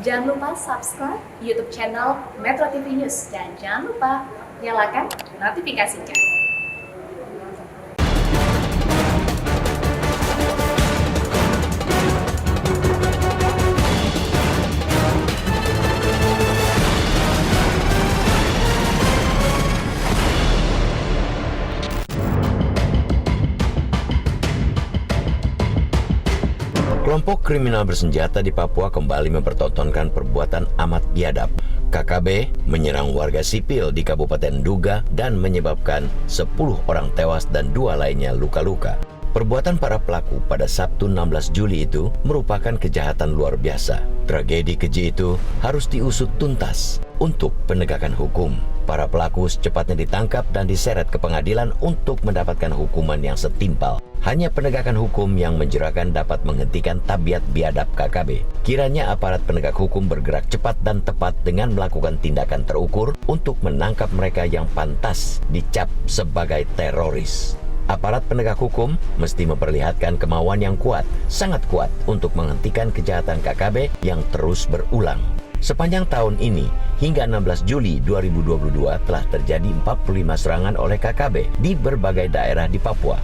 Jangan lupa subscribe YouTube channel Metro TV News dan jangan lupa nyalakan notifikasinya. Kelompok kriminal bersenjata di Papua kembali mempertontonkan perbuatan amat biadab. KKB menyerang warga sipil di Kabupaten Duga dan menyebabkan 10 orang tewas dan 2 lainnya luka-luka. Perbuatan para pelaku pada Sabtu 16 Juli itu merupakan kejahatan luar biasa. Tragedi keji itu harus diusut tuntas untuk penegakan hukum. Para pelaku secepatnya ditangkap dan diseret ke pengadilan untuk mendapatkan hukuman yang setimpal. Hanya penegakan hukum yang menjerakan dapat menghentikan tabiat biadab KKB. Kiranya aparat penegak hukum bergerak cepat dan tepat dengan melakukan tindakan terukur untuk menangkap mereka yang pantas dicap sebagai teroris. Aparat penegak hukum mesti memperlihatkan kemauan yang kuat, sangat kuat untuk menghentikan kejahatan KKB yang terus berulang. Sepanjang tahun ini, hingga 16 Juli 2022 telah terjadi 45 serangan oleh KKB di berbagai daerah di Papua.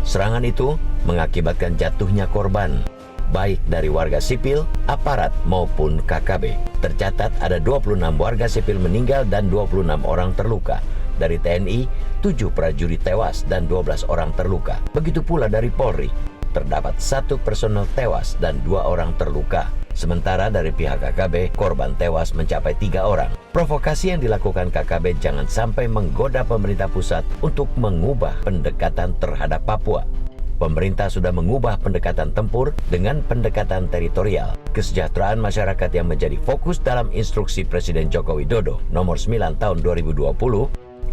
Serangan itu mengakibatkan jatuhnya korban, baik dari warga sipil, aparat maupun KKB. Tercatat ada 26 warga sipil meninggal dan 26 orang terluka. Dari TNI, 7 prajurit tewas dan 12 orang terluka. Begitu pula dari Polri, terdapat 1 personel tewas dan 2 orang terluka. Sementara dari pihak KKB, korban tewas mencapai 3 orang. Provokasi yang dilakukan KKB jangan sampai menggoda pemerintah pusat untuk mengubah pendekatan terhadap Papua. Pemerintah sudah mengubah pendekatan tempur dengan pendekatan teritorial. Kesejahteraan masyarakat yang menjadi fokus dalam instruksi Presiden Joko Widodo nomor 9 tahun 2020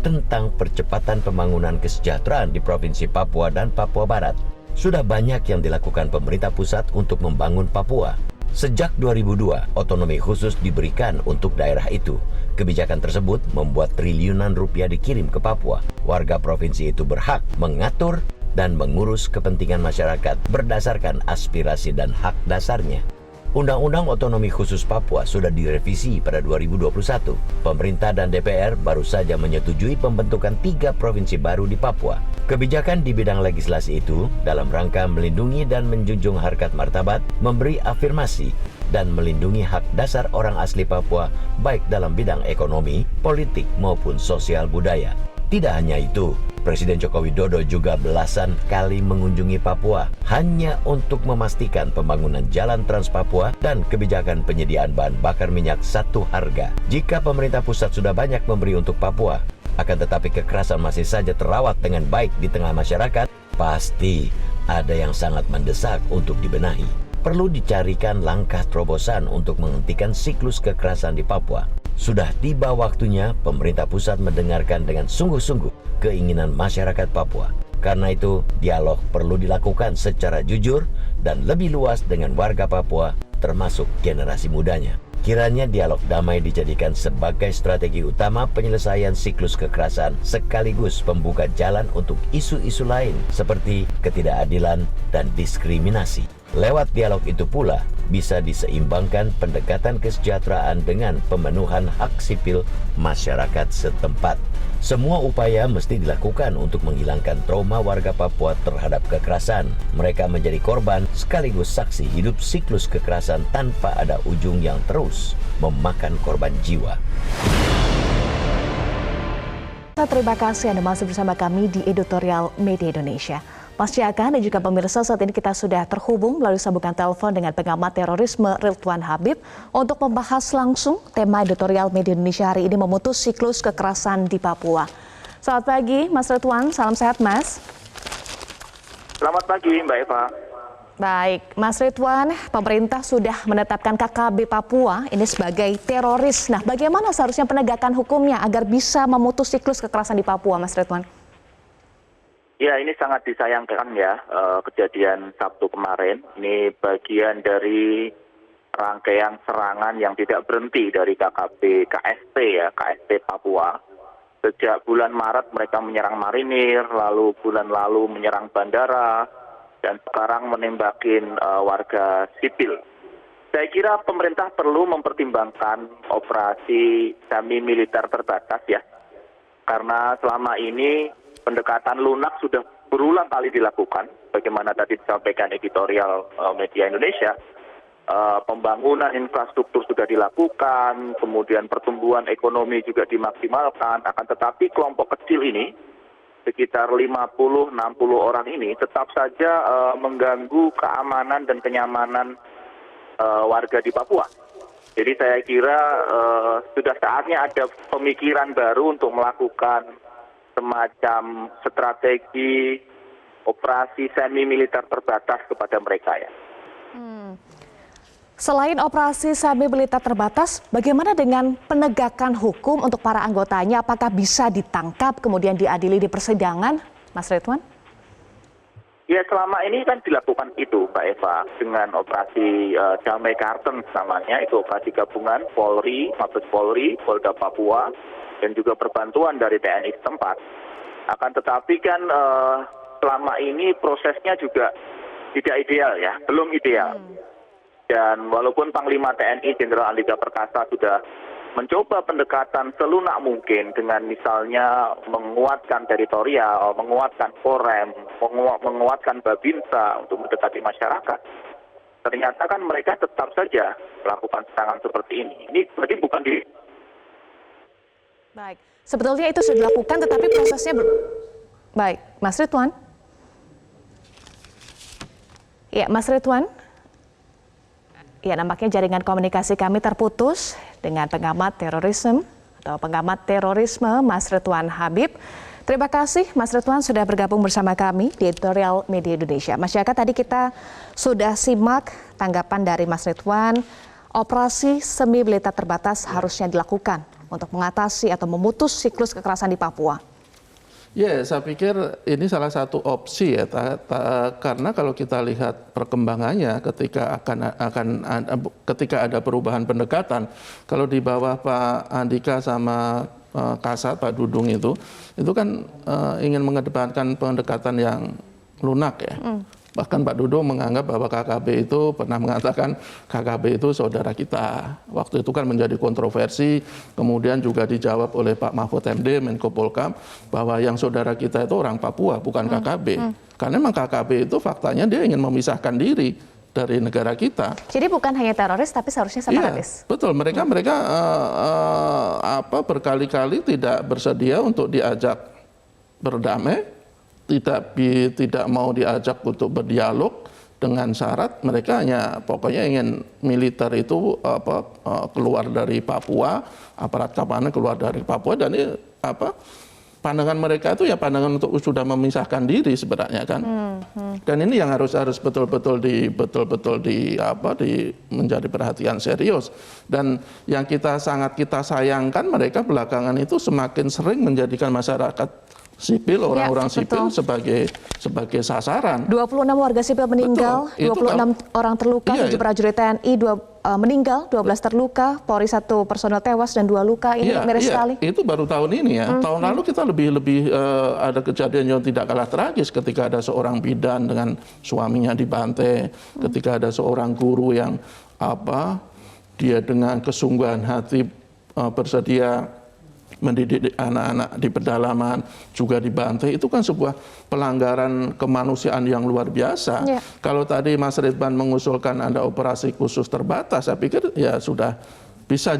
tentang percepatan pembangunan kesejahteraan di Provinsi Papua dan Papua Barat. Sudah banyak yang dilakukan pemerintah pusat untuk membangun Papua. Sejak 2002, otonomi khusus diberikan untuk daerah itu. Kebijakan tersebut membuat triliunan rupiah dikirim ke Papua. Warga provinsi itu berhak mengatur dan mengurus kepentingan masyarakat berdasarkan aspirasi dan hak dasarnya. Undang-Undang Otonomi Khusus Papua sudah direvisi pada 2021. Pemerintah dan DPR baru saja menyetujui pembentukan 3 provinsi baru di Papua. Kebijakan di bidang legislasi itu dalam rangka melindungi dan menjunjung harkat martabat, memberi afirmasi, dan melindungi hak dasar orang asli Papua baik dalam bidang ekonomi, politik maupun sosial budaya. Tidak hanya itu, Presiden Joko Widodo juga belasan kali mengunjungi Papua hanya untuk memastikan pembangunan jalan Trans Papua dan kebijakan penyediaan bahan bakar minyak satu harga. Jika pemerintah pusat sudah banyak memberi untuk Papua, akan tetapi kekerasan masih saja terawat dengan baik di tengah masyarakat, pasti ada yang sangat mendesak untuk dibenahi. Perlu dicarikan langkah terobosan untuk menghentikan siklus kekerasan di Papua. Sudah tiba waktunya pemerintah pusat mendengarkan dengan sungguh-sungguh keinginan masyarakat Papua. Karena itu, dialog perlu dilakukan secara jujur dan lebih luas dengan warga Papua, termasuk generasi mudanya. Kiranya dialog damai dijadikan sebagai strategi utama penyelesaian siklus kekerasan sekaligus pembuka jalan untuk isu-isu lain seperti ketidakadilan dan diskriminasi. Lewat dialog itu pula bisa diseimbangkan pendekatan kesejahteraan dengan pemenuhan hak sipil masyarakat setempat. Semua upaya mesti dilakukan untuk menghilangkan trauma warga Papua terhadap kekerasan. Mereka menjadi korban sekaligus saksi hidup siklus kekerasan tanpa ada ujung yang terus memakan korban jiwa. Terima kasih Anda masih bersama kami di Editorial Media Indonesia. Mas Jaka dan juga pemirsa, saat ini kita sudah terhubung melalui sambungan telepon dengan pengamat terorisme Ridwan Habib untuk membahas langsung tema Editorial Media Indonesia hari ini, memutus siklus kekerasan di Papua. Selamat pagi Mas Ridwan, salam sehat Mas. Selamat pagi Mbak Eva. Baik, Mas Ridwan, pemerintah sudah menetapkan KKB Papua ini sebagai teroris. Nah, bagaimana seharusnya penegakan hukumnya agar bisa memutus siklus kekerasan di Papua, Mas Ridwan? Ya, ini sangat disayangkan ya, kejadian Sabtu kemarin. Ini bagian dari rangkaian serangan yang tidak berhenti dari KKP KSP Papua. Sejak bulan Maret mereka menyerang marinir, lalu bulan lalu menyerang bandara, dan sekarang menembakin warga sipil. Saya kira pemerintah perlu mempertimbangkan operasi semi militer terbatas ya. Karena selama ini pendekatan lunak sudah berulang kali dilakukan. Bagaimana tadi disampaikan editorial media Indonesia. Pembangunan infrastruktur sudah dilakukan, kemudian pertumbuhan ekonomi juga dimaksimalkan. Akan tetapi kelompok kecil ini, sekitar 50-60 orang ini tetap saja mengganggu keamanan dan kenyamanan warga di Papua. Jadi saya kira sudah saatnya ada pemikiran baru untuk melakukan semacam strategi operasi semi militer terbatas kepada mereka ya. Selain operasi semi militer terbatas, bagaimana dengan penegakan hukum untuk para anggotanya? Apakah bisa ditangkap kemudian diadili di persidangan, Mas Ridwan? Ya selama ini kan dilakukan itu Mbak Eva dengan operasi Damai Kartens namanya, itu operasi gabungan Polri, Mabes Polri, Polda Papua dan juga perbantuan dari TNI setempat. Akan tetapi kan selama ini prosesnya juga tidak ideal ya, belum ideal. Dan walaupun Panglima TNI Jenderal Andika Perkasa sudah mencoba pendekatan selunak mungkin dengan misalnya menguatkan teritorial, menguatkan Korem, menguatkan Babinsa untuk mendekati masyarakat. Ternyata kan mereka tetap saja melakukan serangan seperti ini. Ini berarti bukan di... Baik, sebetulnya itu sudah dilakukan tetapi prosesnya Baik, Mas Ridwan. Ya, Mas Ridwan. Ya, nampaknya jaringan komunikasi kami terputus dengan pengamat terorisme atau pengamat terorisme Mas Ridwan Habib. Terima kasih Mas Ridwan sudah bergabung bersama kami di Editorial Media Indonesia. Masyarakat, tadi kita sudah simak tanggapan dari Mas Ridwan. Operasi semi militer terbatas harusnya dilakukan untuk mengatasi atau memutus siklus kekerasan di Papua. Ya, saya pikir ini salah satu opsi ya, karena kalau kita lihat perkembangannya ketika ada perubahan pendekatan, kalau di bawah Pak Andika sama Kasat, Pak Dudung itu kan ingin mengedepankan pendekatan yang lunak ya. Bahkan Pak Dudung menganggap bahwa KKB itu pernah mengatakan KKB itu saudara kita. Waktu itu kan menjadi kontroversi, kemudian juga dijawab oleh Pak Mahfud MD, Menko Polkam, bahwa yang saudara kita itu orang Papua, bukan KKB. Karena memang KKB itu faktanya dia ingin memisahkan diri dari negara kita. Jadi bukan hanya teroris, tapi seharusnya separatis. Iya, betul. Mereka berkali-kali tidak bersedia untuk diajak berdamai. Tidak mau diajak untuk berdialog dengan syarat mereka hanya pokoknya ingin militer itu keluar dari Papua, aparat keamanan keluar dari Papua, dan ini pandangan mereka itu ya pandangan untuk sudah memisahkan diri sebenarnya kan. Dan ini yang harus betul-betul menjadi perhatian serius. Dan yang sangat kita sayangkan, mereka belakangan itu semakin sering menjadikan masyarakat sipil, orang-orang sipil sebagai sasaran. 26 warga sipil meninggal, betul, 26 orang terluka, 7 prajurit TNI meninggal, 12 terluka, Polri 1 personel tewas dan 2 luka. Ini miris sekali. Itu baru tahun ini ya. Tahun lalu kita lebih ada kejadian yang tidak kalah tragis ketika ada seorang bidan dengan suaminya dibantai, ketika ada seorang guru yang dia dengan kesungguhan hati bersedia mendidik anak-anak di pedalaman juga dibantai. Itu kan sebuah pelanggaran kemanusiaan yang luar biasa. Kalau tadi Mas Ridwan mengusulkan ada operasi khusus terbatas, saya pikir ya sudah bisa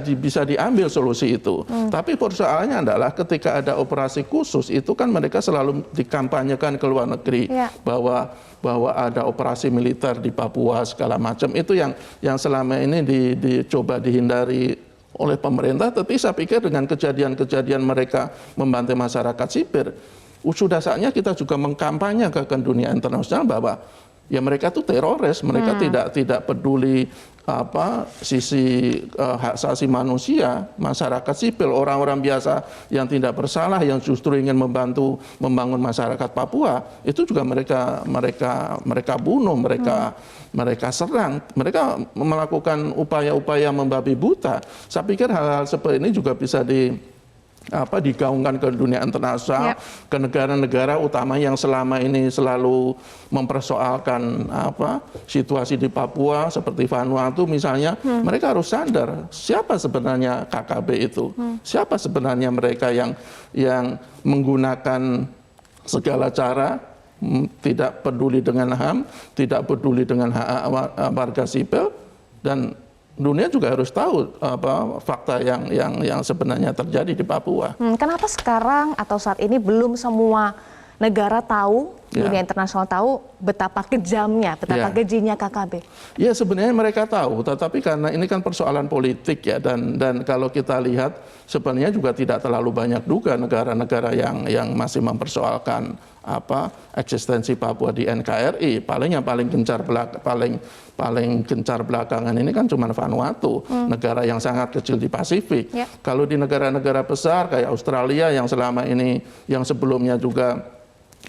diambil solusi itu. Tapi persoalannya adalah ketika ada operasi khusus itu kan mereka selalu dikampanyekan ke luar negeri bahwa ada operasi militer di Papua segala macam. Itu yang selama ini dicoba dihindari oleh pemerintah. Tapi saya pikir dengan kejadian-kejadian mereka membantai masyarakat sipil, sudah saatnya kita juga mengkampanyekan ke dunia internasional bahwa ya mereka itu teroris, mereka tidak peduli sisi hak asasi manusia, masyarakat sipil, orang-orang biasa yang tidak bersalah, yang justru ingin membantu membangun masyarakat Papua, itu juga mereka bunuh, mereka serang, mereka melakukan upaya-upaya membabi buta. Saya pikir hal-hal seperti ini juga bisa digaungkan ke dunia internasional, ke negara-negara utama yang selama ini selalu mempersoalkan situasi di Papua seperti Vanuatu misalnya, mereka harus sadar siapa sebenarnya KKB itu, siapa sebenarnya mereka yang menggunakan segala cara, tidak peduli dengan HAM, tidak peduli dengan hak warga sipil, dan dunia juga harus tahu fakta yang sebenarnya terjadi di Papua. Kenapa sekarang atau saat ini belum semua negara tahu, dunia internasional tahu betapa kejamnya, betapa kejinya KKB? Ya sebenarnya mereka tahu, tetapi karena ini kan persoalan politik ya, dan kalau kita lihat sebenarnya juga tidak terlalu banyak juga negara-negara yang masih mempersoalkan eksistensi Papua di NKRI. Paling gencar belakangan ini kan cuma Vanuatu, negara yang sangat kecil di Pasifik. Kalau di negara-negara besar kayak Australia yang selama ini, yang sebelumnya juga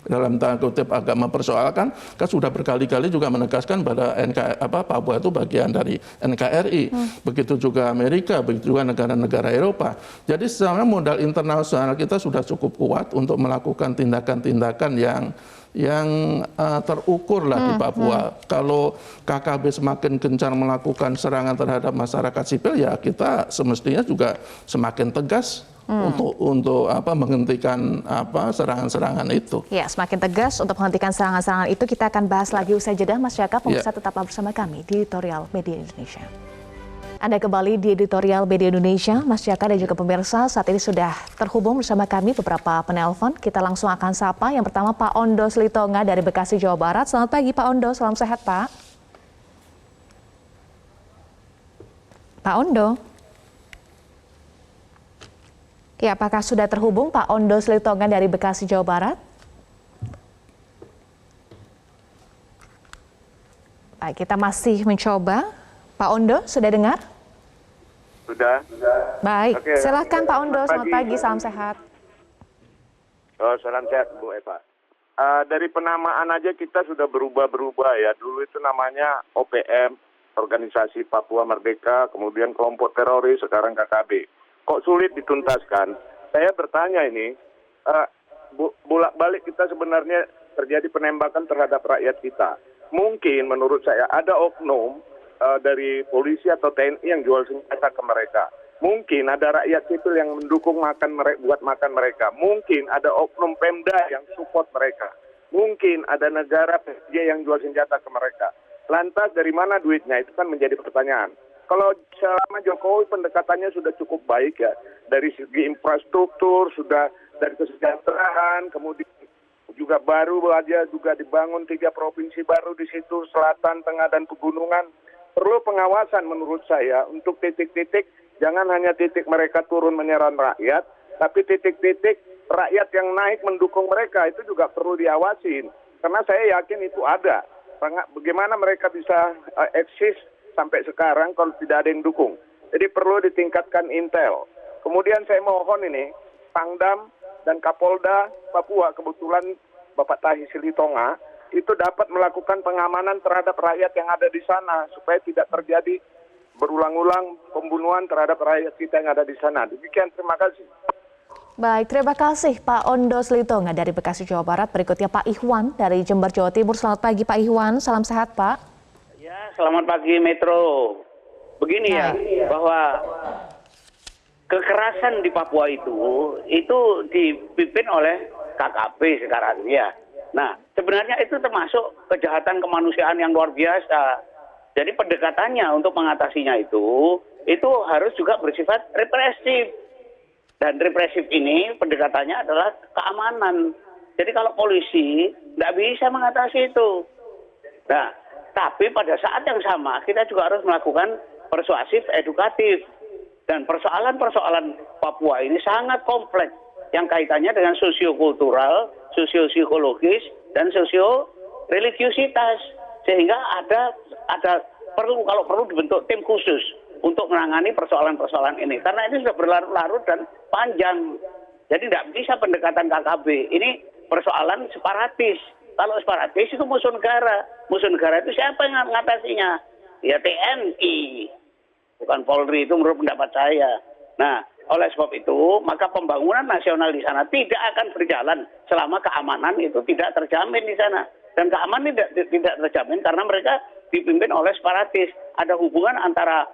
dalam tanda kutip agak mempersoalkan, kan sudah berkali-kali juga menegaskan pada Papua itu bagian dari NKRI. Begitu juga Amerika, begitu juga negara-negara Eropa. Jadi sebenarnya modal internasional kita sudah cukup kuat untuk melakukan tindakan-tindakan yang terukur lah di Papua. Kalau KKB semakin gencar melakukan serangan terhadap masyarakat sipil, ya kita semestinya juga semakin tegas untuk menghentikan serangan-serangan itu. Ya, semakin tegas untuk menghentikan serangan-serangan itu. Kita akan bahas lagi usai jeda, Mas Jaka. Pemirsa tetaplah bersama kami di Editorial Media Indonesia. Anda kembali di Editorial Media Indonesia, Mas Jaka dan juga pemirsa. Saat ini sudah terhubung bersama kami beberapa penelpon. Kita langsung akan sapa. Yang pertama Pak Ondo Slitonga dari Bekasi, Jawa Barat. Selamat pagi Pak Ondo, salam sehat Pak. Pak Ondo. Ya, apakah sudah terhubung Pak Ondo Slitonga dari Bekasi, Jawa Barat? Baik, kita masih mencoba. Pak Ondo, sudah dengar? Sudah. Baik, oke. Silakan Pak Ondo, selamat pagi, salam sehat. Salam sehat Bu Eva. Dari penamaan aja kita sudah berubah-berubah ya. Dulu itu namanya OPM, Organisasi Papua Merdeka, kemudian kelompok teroris, sekarang KKB. Kok sulit dituntaskan? Saya bertanya ini, bolak-balik kita sebenarnya terjadi penembakan terhadap rakyat kita. Mungkin menurut saya ada oknum dari polisi atau TNI yang jual senjata ke mereka. Mungkin ada rakyat sipil yang mendukung buat makan mereka. Mungkin ada oknum Pemda yang support mereka. Mungkin ada negara PJ yang jual senjata ke mereka. Lantas dari mana duitnya? Itu kan menjadi pertanyaan. Kalau selama Jokowi pendekatannya sudah cukup baik ya, dari segi infrastruktur, sudah dari kesejahteraan, kemudian juga baru aja juga dibangun 3 provinsi baru di situ, selatan, tengah, dan pegunungan. Perlu pengawasan menurut saya untuk titik-titik, jangan hanya titik mereka turun menyerang rakyat, tapi titik-titik rakyat yang naik mendukung mereka itu juga perlu diawasin. Karena saya yakin itu ada. Bagaimana mereka bisa eksis sampai sekarang kalau tidak ada yang dukung. Jadi perlu ditingkatkan intel. Kemudian saya mohon ini, Pangdam dan Kapolda Papua, kebetulan Bapak Tahi Silitonga, itu dapat melakukan pengamanan terhadap rakyat yang ada di sana, supaya tidak terjadi berulang-ulang pembunuhan terhadap rakyat kita yang ada di sana. Demikian, terima kasih. Baik, terima kasih Pak Ondo Slitonga dari Bekasi, Jawa Barat. Berikutnya Pak Ihwan dari Jember, Jawa Timur. Selamat pagi Pak Ihwan, salam sehat Pak. Selamat pagi Metro. Begini ya, bahwa kekerasan di Papua itu dipimpin oleh KKB sekarang ya. Nah, sebenarnya itu termasuk kejahatan kemanusiaan yang luar biasa. Jadi pendekatannya untuk mengatasinya itu harus juga bersifat represif. Dan represif ini pendekatannya adalah keamanan. Jadi kalau polisi nggak bisa mengatasi itu. Nah, tapi pada saat yang sama kita juga harus melakukan persuasif edukatif. Dan persoalan-persoalan Papua ini sangat kompleks yang kaitannya dengan sosiokultural, sosiopsikologis, dan sosioreligiositas. Sehingga ada kalau perlu dibentuk tim khusus untuk menangani persoalan-persoalan ini. Karena ini sudah berlarut-larut dan panjang. Jadi tidak bisa pendekatan KKB. Ini persoalan separatis. Kalau separatis itu musuh negara. Musuh negara itu siapa yang mengatasinya? Ya TNI. Bukan Polri, itu menurut pendapat saya. Nah, oleh sebab itu, maka pembangunan nasional di sana tidak akan berjalan selama keamanan itu tidak terjamin di sana. Dan keamanan tidak terjamin karena mereka dipimpin oleh separatis. Ada hubungan antara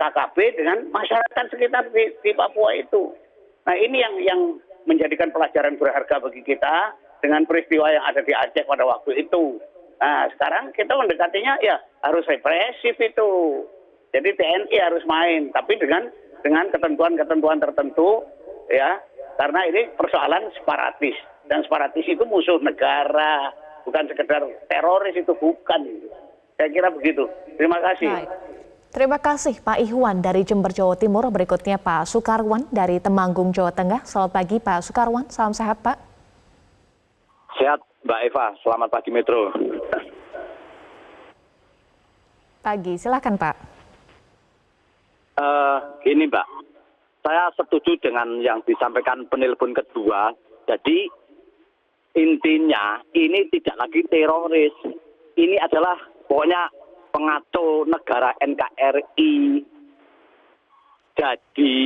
KKB dengan masyarakat sekitar di Papua itu. Nah, ini yang menjadikan pelajaran berharga bagi kita dengan peristiwa yang ada di Aceh pada waktu itu. Nah, sekarang kita mendekatinya ya harus represif itu. Jadi TNI harus main, tapi dengan ketentuan-ketentuan tertentu, ya, karena ini persoalan separatis, dan separatis itu musuh negara, bukan sekedar teroris, itu bukan. Saya kira begitu. Terima kasih. Baik. Terima kasih Pak Ihwan dari Jember, Jawa Timur. Berikutnya Pak Sukarwan dari Temanggung, Jawa Tengah. Selamat pagi Pak Sukarwan, salam sehat Pak. Sehat Mbak Eva, selamat pagi Metro. Pagi, silakan Pak. Gini Mbak, saya setuju dengan yang disampaikan penelpon kedua. Jadi intinya ini tidak lagi teroris. Ini adalah pokoknya pengacau negara NKRI. Jadi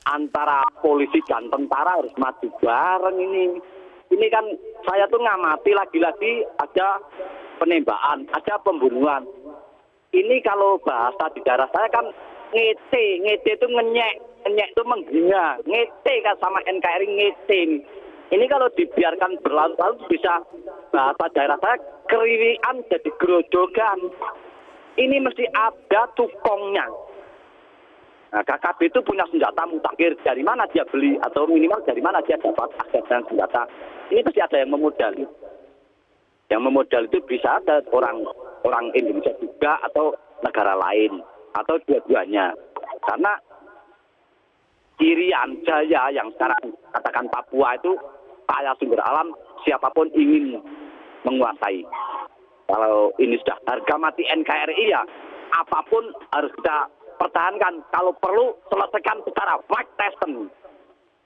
antara polisi dan tentara harus maju bareng ini. Ini kan saya tuh ngamati lagi-lagi ada penembakan, ada pembunuhan. Ini kalau bahasa di daerah saya kan ngece itu ngenyek itu menghina, ngece kan sama NKRI ngece. Ini kalau dibiarkan berlarut-larut bisa bahasa daerah saya keririan jadi gerojogan. Ini mesti ada tukongnya. Nah, KKB itu punya senjata mutakhir, dari mana dia beli atau minimal dari mana dia dapat akses dan senjata. Ini pasti ada yang memodali. Yang memodal itu bisa ada orang Indonesia juga atau negara lain atau dua-duanya. Karena Irian Jaya yang sekarang katakan Papua itu kaya sumber alam, siapapun ingin menguasai. Kalau ini sudah harga mati NKRI ya apapun harus kita pertahankan. Kalau perlu selesaikan secara Mike Tyson.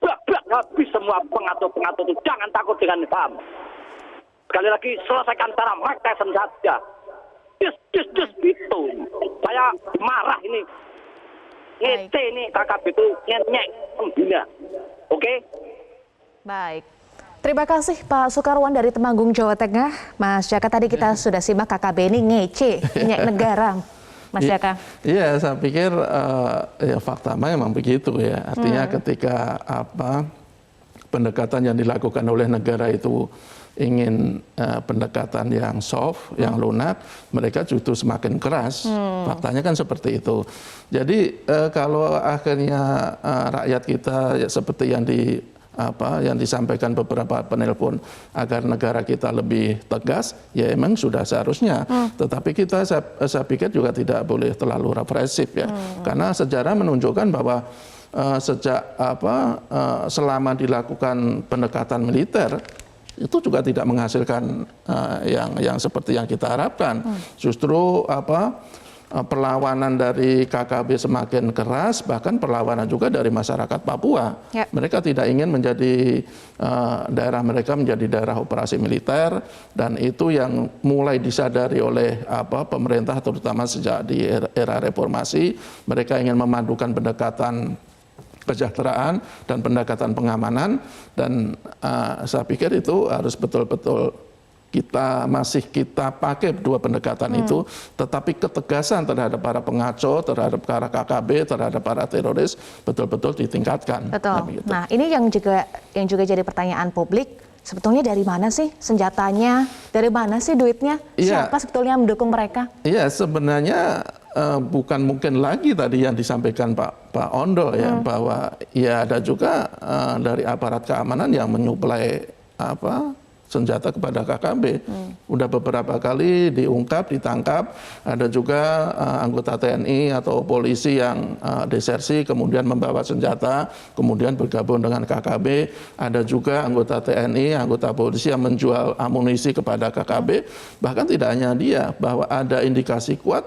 Blak habis semua pengatur-pengatur itu, jangan takut dengan HAM. Sekali lagi selesaikan secara Mike Tyson saja. Gitu. Saya marah ini. Ngece ini KKB itu nyek pembina. Oke? Baik. Terima kasih Pak Sukarwan dari Temanggung, Jawa Tengah. Mas Jaka, tadi kita sudah simak KKB ini ngece, nyek negara. Mas Jaka. Iya, saya pikir ya fakta memang begitu ya. Artinya ketika pendekatan yang dilakukan oleh negara itu ingin pendekatan yang soft, yang lunak, mereka justru semakin keras. Faktanya kan seperti itu. Jadi kalau akhirnya rakyat kita ya, seperti yang disampaikan beberapa penelpon agar negara kita lebih tegas, ya emang sudah seharusnya. Tetapi kita saya pikir juga tidak boleh terlalu represif ya, karena sejarah menunjukkan bahwa sejak selama dilakukan pendekatan militer itu juga tidak menghasilkan yang seperti yang kita harapkan. Justru perlawanan dari KKB semakin keras, bahkan perlawanan juga dari masyarakat Papua. Mereka tidak ingin menjadi daerah mereka menjadi daerah operasi militer, dan itu yang mulai disadari oleh pemerintah terutama sejak di era reformasi. Mereka ingin memadukan pendekatan kesejahteraan dan pendekatan pengamanan, dan saya pikir itu harus betul-betul kita pakai dua pendekatan itu, tetapi ketegasan terhadap para pengacau, terhadap para KKB, terhadap para teroris betul-betul ditingkatkan. Betul. Nah, ini yang juga jadi pertanyaan publik. Sebetulnya dari mana sih senjatanya? Dari mana sih duitnya? Siapa sebetulnya yang mendukung mereka? Iya, sebenarnya bukan mungkin lagi tadi yang disampaikan Pak Ondo ya, bahwa ya ada juga dari aparat keamanan yang menyuplai senjata kepada KKB. Udah beberapa kali diungkap, ditangkap. Ada juga anggota TNI atau polisi yang desersi kemudian membawa senjata, kemudian bergabung dengan KKB. Ada juga anggota TNI, anggota polisi yang menjual amunisi kepada KKB. Bahkan tidak hanya dia, bahwa ada indikasi kuat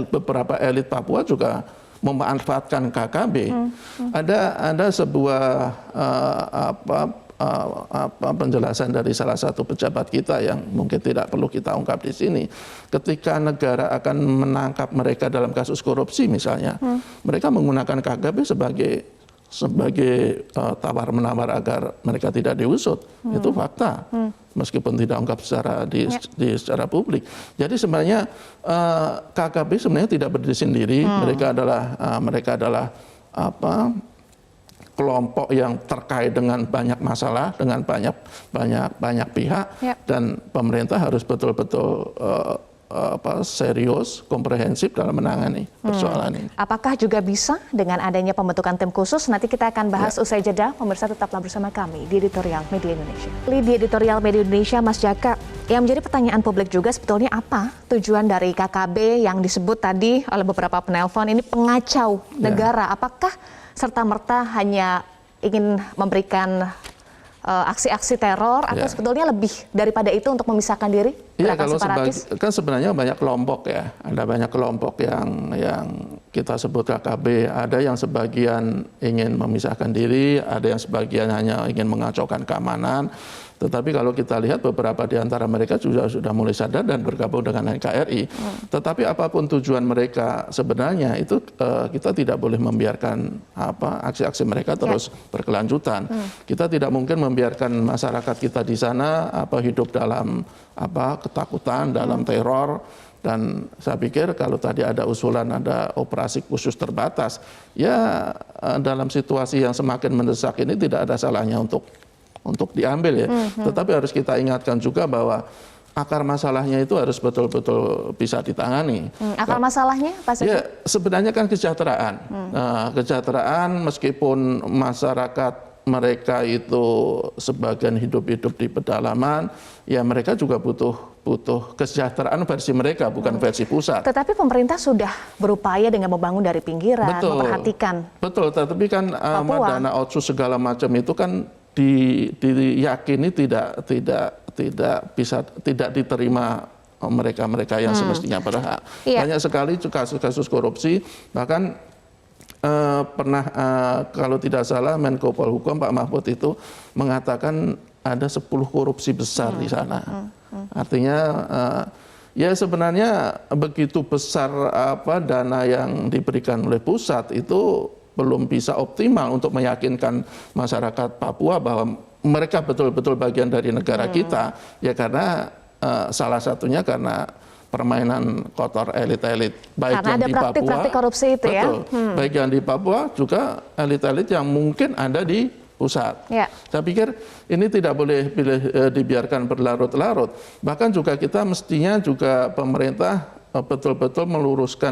beberapa elit Papua juga memanfaatkan KKB. Ada sebuah penjelasan dari salah satu pejabat kita yang mungkin tidak perlu kita ungkap di sini. Ketika negara akan menangkap mereka dalam kasus korupsi misalnya, mereka menggunakan KGB sebagai tawar-menawar agar mereka tidak diusut. Itu fakta, meskipun tidak ungkap secara publik. Jadi sebenarnya KGB sebenarnya tidak berdiri sendiri. Mereka adalah kelompok yang terkait dengan banyak masalah, dengan banyak pihak, dan pemerintah harus betul-betul serius, komprehensif dalam menangani persoalan ini. Apakah juga bisa dengan adanya pembentukan tim khusus? Nanti kita akan bahas usai jeda. Pemirsa tetaplah bersama kami di Editorial Media Indonesia. Di Editorial Media Indonesia, Mas Jaka, yang menjadi pertanyaan publik juga sebetulnya apa tujuan dari KKB yang disebut tadi oleh beberapa penelpon ini pengacau negara? Apakah serta-merta hanya ingin memberikan aksi-aksi teror atau sebetulnya lebih daripada itu untuk memisahkan diri? Iya, kalau kan sebenarnya banyak kelompok ya. Ada banyak kelompok yang kita sebut KKB. Ada yang sebagian ingin memisahkan diri, ada yang sebagian hanya ingin mengacaukan keamanan. Tetapi kalau kita lihat beberapa di antara mereka sudah mulai sadar dan bergabung dengan NKRI. Tetapi apapun tujuan mereka sebenarnya itu kita tidak boleh membiarkan aksi-aksi mereka terus berkelanjutan. Kita tidak mungkin membiarkan masyarakat kita di sana hidup dalam ketakutan, dalam teror. Dan saya pikir kalau tadi ada usulan ada operasi khusus terbatas, ya dalam situasi yang semakin mendesak ini tidak ada salahnya untuk diambil ya. Tetapi harus kita ingatkan juga bahwa akar masalahnya itu harus betul-betul bisa ditangani. Akar masalahnya apa saja? Ya, sebenarnya kan kesejahteraan. Nah, kesejahteraan meskipun masyarakat mereka itu sebagian hidup di pedalaman, ya mereka juga butuh kesejahteraan versi mereka, bukan versi pusat. Tetapi pemerintah sudah berupaya dengan membangun dari pinggiran, memperhatikan. Betul, tetapi kan dana otsus segala macam itu kan diyakini tidak diterima mereka yang semestinya berhak. Banyak sekali kasus-kasus korupsi, bahkan pernah kalau tidak salah Menko Polhukam Pak Mahfud itu mengatakan ada 10 korupsi besar di sana. Artinya ya sebenarnya begitu besar dana yang diberikan oleh pusat itu belum bisa optimal untuk meyakinkan masyarakat Papua bahwa mereka betul-betul bagian dari negara kita, ya karena salah satunya karena permainan kotor elit-elit baik karena yang ada di Papua, praktik korupsi itu betul, baik yang di Papua juga elit-elit yang mungkin ada di pusat. Saya pikir ini tidak boleh dibiarkan berlarut-larut. Bahkan juga kita mestinya juga pemerintah betul-betul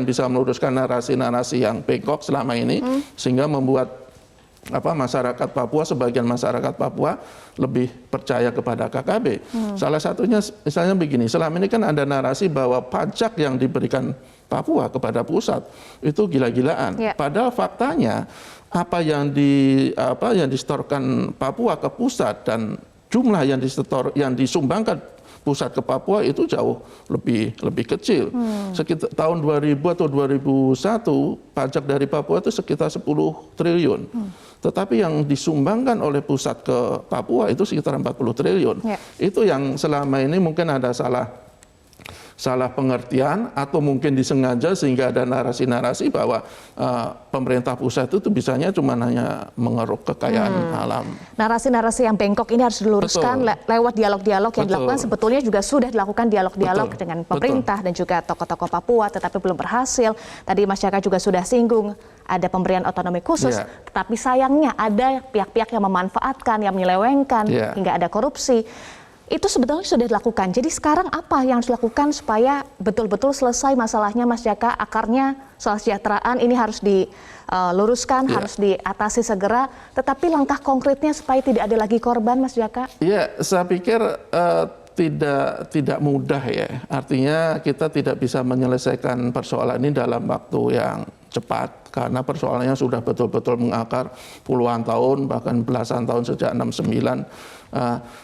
bisa meluruskan narasi-narasi yang bengkok selama ini sehingga membuat masyarakat Papua, sebagian masyarakat Papua lebih percaya kepada KKB. Salah satunya misalnya begini, selama ini kan ada narasi bahwa pajak yang diberikan Papua kepada pusat itu gila-gilaan. Padahal faktanya apa yang disetorkan Papua ke pusat dan jumlah yang disumbangkan pusat ke Papua itu jauh lebih kecil. Sekitar tahun 2000 atau 2001 pajak dari Papua itu sekitar 10 triliun. Tetapi yang disumbangkan oleh pusat ke Papua itu sekitar 40 triliun. Itu yang selama ini mungkin ada salah pengertian atau mungkin disengaja sehingga ada narasi-narasi bahwa pemerintah pusat itu bisanya cuma hanya mengeruk kekayaan alam. Narasi-narasi yang bengkok ini harus diluruskan lewat dialog-dialog yang dilakukan, sebetulnya juga sudah dilakukan dialog-dialog dengan pemerintah dan juga tokoh-tokoh Papua, tetapi belum berhasil. Tadi Mas Jaka juga sudah singgung ada pemberian otonomi khusus, tetapi sayangnya ada pihak-pihak yang memanfaatkan, yang menyelewengkan hingga ada korupsi. Itu sebetulnya sudah dilakukan. Jadi sekarang apa yang harus dilakukan supaya betul-betul selesai masalahnya, Mas Jaka? Akarnya soal kesejahteraan ini harus diluruskan, harus diatasi segera. Tetapi langkah konkretnya supaya tidak ada lagi korban, Mas Jaka? Ya, saya pikir tidak mudah ya. Artinya kita tidak bisa menyelesaikan persoalan ini dalam waktu yang cepat karena persoalannya sudah betul-betul mengakar puluhan tahun bahkan belasan tahun sejak 69.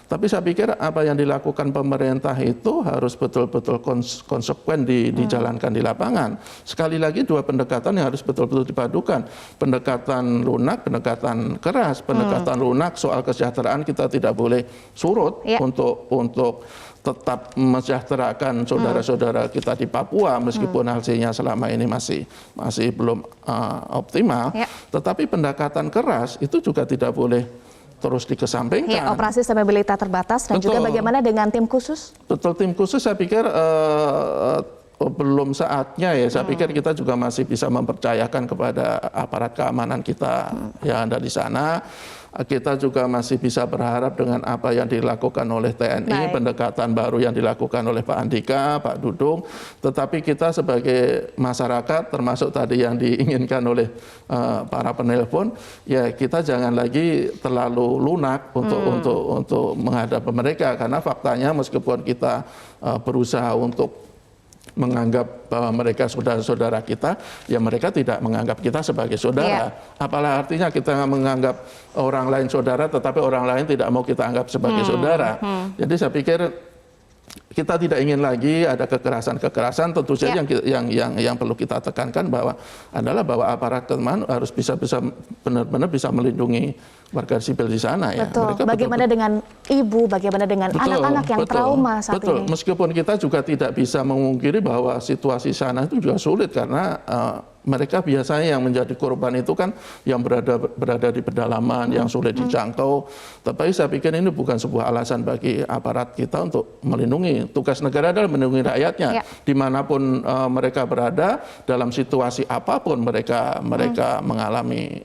Tapi saya pikir apa yang dilakukan pemerintah itu harus betul-betul konsekuen dijalankan di lapangan. Sekali lagi dua pendekatan yang harus betul-betul dipadukan. Pendekatan lunak, pendekatan keras. Pendekatan lunak soal kesejahteraan kita tidak boleh surut untuk tetap mensejahterakan saudara-saudara kita di Papua meskipun hasilnya selama ini masih belum optimal. Tetapi pendekatan keras itu juga tidak boleh terus dikesampingkan. Operasi stabilitas terbatas dan juga bagaimana dengan tim khusus? Betul, tim khusus saya pikir belum saatnya ya. Saya pikir kita juga masih bisa mempercayakan kepada aparat keamanan kita yang ada di sana. Kita juga masih bisa berharap dengan apa yang dilakukan oleh TNI, pendekatan baru yang dilakukan oleh Pak Andika, Pak Dudung. Tetapi kita sebagai masyarakat, termasuk tadi yang diinginkan oleh para penelpon, ya kita jangan lagi terlalu lunak untuk menghadapi mereka. Karena faktanya meskipun kita berusaha untuk menganggap bahwa mereka saudara-saudara kita, ya mereka tidak menganggap kita sebagai saudara. Apalah artinya kita menganggap orang lain saudara, tetapi orang lain tidak mau kita anggap sebagai saudara. Jadi saya pikir kita tidak ingin lagi ada kekerasan. Tentu saja yang perlu kita tekankan bahwa aparat keamanan harus bisa benar-benar bisa melindungi warga sipil di sana. Betul. Ya. Bagaimana dengan ibu, bagaimana dengan anak-anak yang trauma saat ini? Meskipun kita juga tidak bisa memungkiri bahwa situasi sana itu juga sulit karena mereka biasanya yang menjadi korban itu kan yang berada di pedalaman, yang sulit dijangkau. Tapi saya pikir ini bukan sebuah alasan bagi aparat kita untuk melindungi. Tugas negara adalah melindungi rakyatnya. Dimanapun mereka berada, dalam situasi apapun mereka mengalami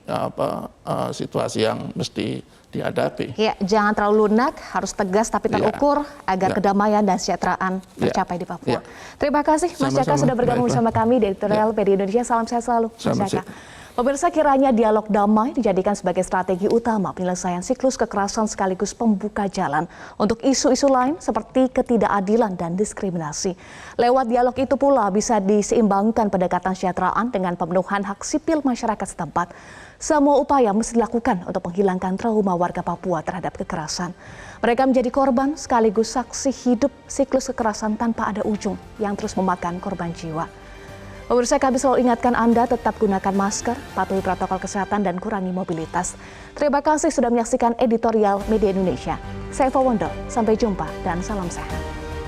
situasi yang mesti dihadapi. Ya, jangan terlalu lunak, harus tegas tapi terukur agar kedamaian dan kesejahteraan tercapai di Papua. Terima kasih Mas Jaka sudah bergabung bersama kami di Editorial Media Indonesia. Salam sehat selalu, Mas Jaka. Pemirsa, kiranya dialog damai dijadikan sebagai strategi utama penyelesaian siklus kekerasan sekaligus pembuka jalan untuk isu-isu lain seperti ketidakadilan dan diskriminasi. Lewat dialog itu pula bisa diseimbangkan pendekatan kesejahteraan dengan pemenuhan hak sipil masyarakat setempat. Semua upaya mesti dilakukan untuk menghilangkan trauma warga Papua terhadap kekerasan. Mereka menjadi korban sekaligus saksi hidup siklus kekerasan tanpa ada ujung yang terus memakan korban jiwa. Pemirsa, kami selalu ingatkan Anda tetap gunakan masker, patuhi protokol kesehatan dan kurangi mobilitas. Terima kasih sudah menyaksikan Editorial Media Indonesia. Saya Eva Wondol, sampai jumpa dan salam sehat.